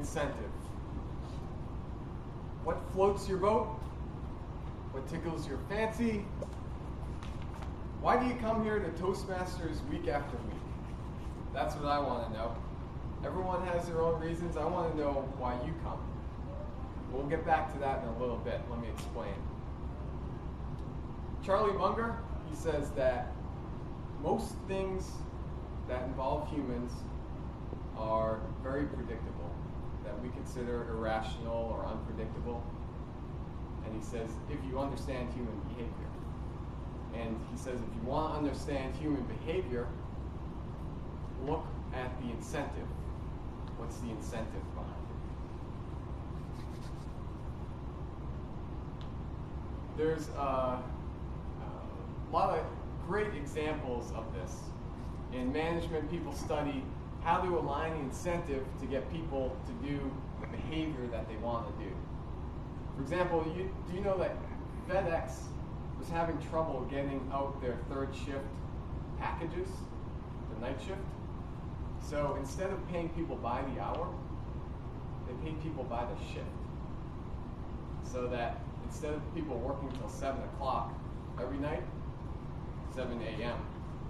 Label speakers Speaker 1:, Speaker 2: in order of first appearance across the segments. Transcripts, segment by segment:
Speaker 1: incentive? What floats your boat? What tickles your fancy? Why do you come here to Toastmasters week after week? That's what I want to know. Everyone has their own reasons. I want to know why you come. We'll get back to that in a little bit. Let me explain. Charlie Munger, he says that most things that involve humans are very predictable, that we consider irrational or unpredictable. And he says, if you understand human behavior, and he says, if you want to understand human behavior, look at the incentive. What's the incentive behind it? There's a lot of great examples of this. In management, people study how to align the incentive to get people to do the behavior that they want to do. For example, do you know that FedEx was having trouble getting out their third shift packages, the night shift? So instead of paying people by the hour, they paid people by the shift. So that instead of people working till 7 o'clock every night, 7 a.m.,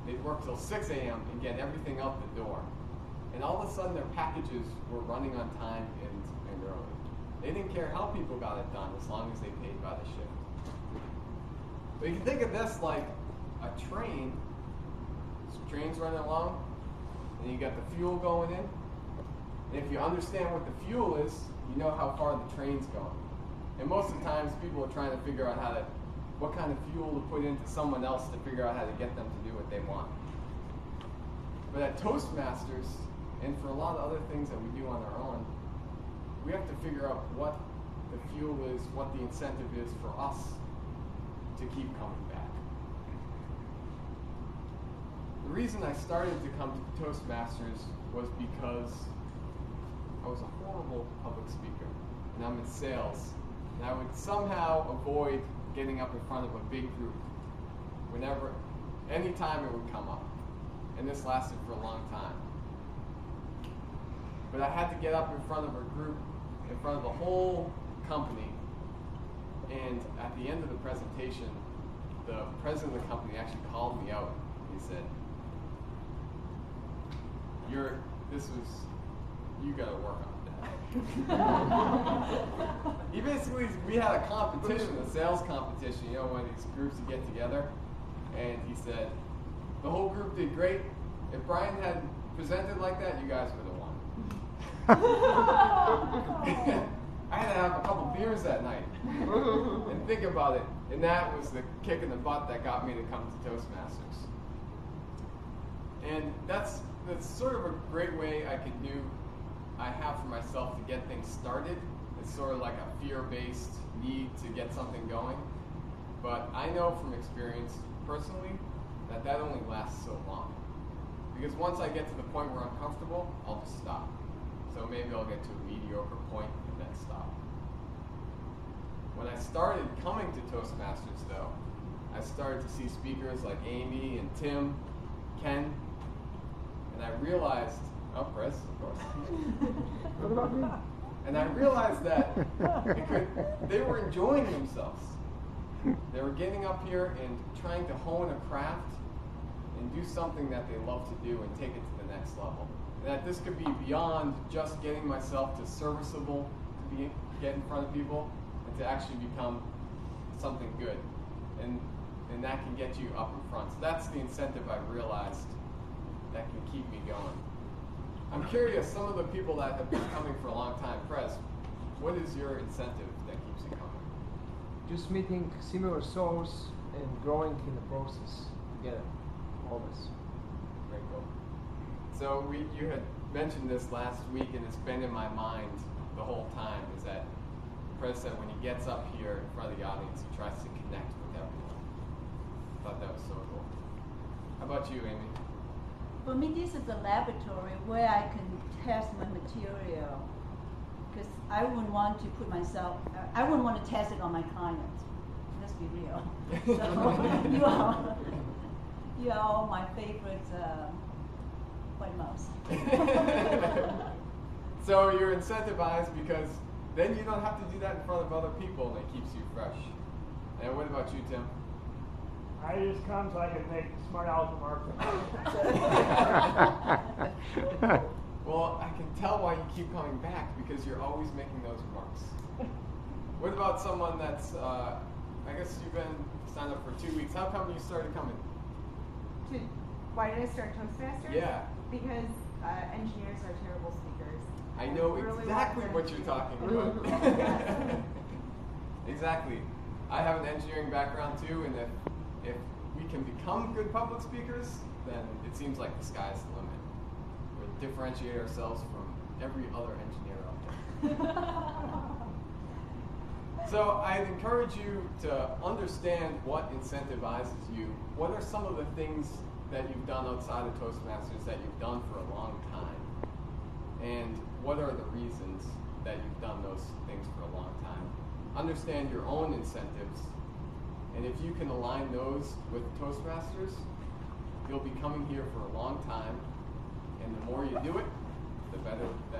Speaker 1: they'd work till 6 a.m. and get everything out the door. And all of a sudden their packages were running on time and early. They didn't care how people got it done as long as they paid by the shift. But you can think of this like a train. This train's running along, and you got the fuel going in. And if you understand what the fuel is, you know how far the train's going. And most of the times people are trying to figure out what kind of fuel to put into someone else to figure out how to get them to do what they want. But at Toastmasters, and for a lot of other things that we do on our own, we have to figure out what the fuel is, what the incentive is for us to keep coming back. The reason I started to come to Toastmasters was because I was a horrible public speaker, and I'm in sales, and I would somehow avoid getting up in front of a big group anytime it would come up. And this lasted for a long time. But I had to get up in front of a group, in front of the whole company, and at the end of the presentation, the president of the company actually called me out. He said, you gotta work on that. We had a competition, a sales competition, one of these groups to get together, and he said, the whole group did great. If Brian had presented like that, you guys would have won. I had to have a couple beers that night and think about it, and that was the kick in the butt that got me to come to Toastmasters. And that's sort of a great way I have for myself to get things started. It's sort of like a fear-based need to get something going. But I know from experience, personally, that only lasts so long. Because once I get to the point where I'm comfortable, I'll just stop. So maybe I'll get to a mediocre point and then stop. When I started coming to Toastmasters, though, I started to see speakers like Amy and Tim, Ken, and I realized, Press, of course.
Speaker 2: What about me?
Speaker 1: And I realized that they were enjoying themselves. They were getting up here and trying to hone a craft and do something that they love to do and take it to the next level. And that this could be beyond just getting myself to serviceable to get in front of people and to actually become something good. And that can get you up in front. So that's the incentive I've realized that can keep me going. I'm curious, some of the people that have been coming for a long time, Prez, what is your incentive that keeps you coming?
Speaker 2: Just meeting similar souls and growing in the process together, always.
Speaker 1: Very cool. So you had mentioned this last week, and it's been in my mind the whole time, is that Prez said when he gets up here in front of the audience, he tries to connect with everyone. I thought that was so cool. How about you, Amy?
Speaker 3: For me, this is a laboratory where I can test my material, because I wouldn't want to I wouldn't want to test it on my clients. Let's be real. So you are all my favorite white mouse.
Speaker 1: So you're incentivized because then you don't have to do that in front of other people, and it keeps you fresh. And what about you, Tim?
Speaker 4: I just come so I can make smart aleck remarks.
Speaker 1: Well, I can tell why you keep coming back, because you're always making those remarks. What about someone that's, I guess you've been signed up for 2 weeks. How come you started coming?
Speaker 5: Why did I start Toastmasters?
Speaker 1: Yeah.
Speaker 5: Because engineers are terrible speakers.
Speaker 1: I know
Speaker 5: Really
Speaker 1: exactly
Speaker 5: want
Speaker 1: what
Speaker 5: them
Speaker 1: you're
Speaker 5: to-
Speaker 1: talking about. Exactly. I have an engineering background too, and if we can become good public speakers, then it seems like the sky's the limit. We differentiate ourselves from every other engineer out there. So I'd encourage you to understand what incentivizes you. What are some of the things that you've done outside of Toastmasters that you've done for a long time? And what are the reasons that you've done those things for a long time? Understand your own incentives, and if you can align those with Toastmasters, you'll be coming here for a long time, and the more you do it, the better that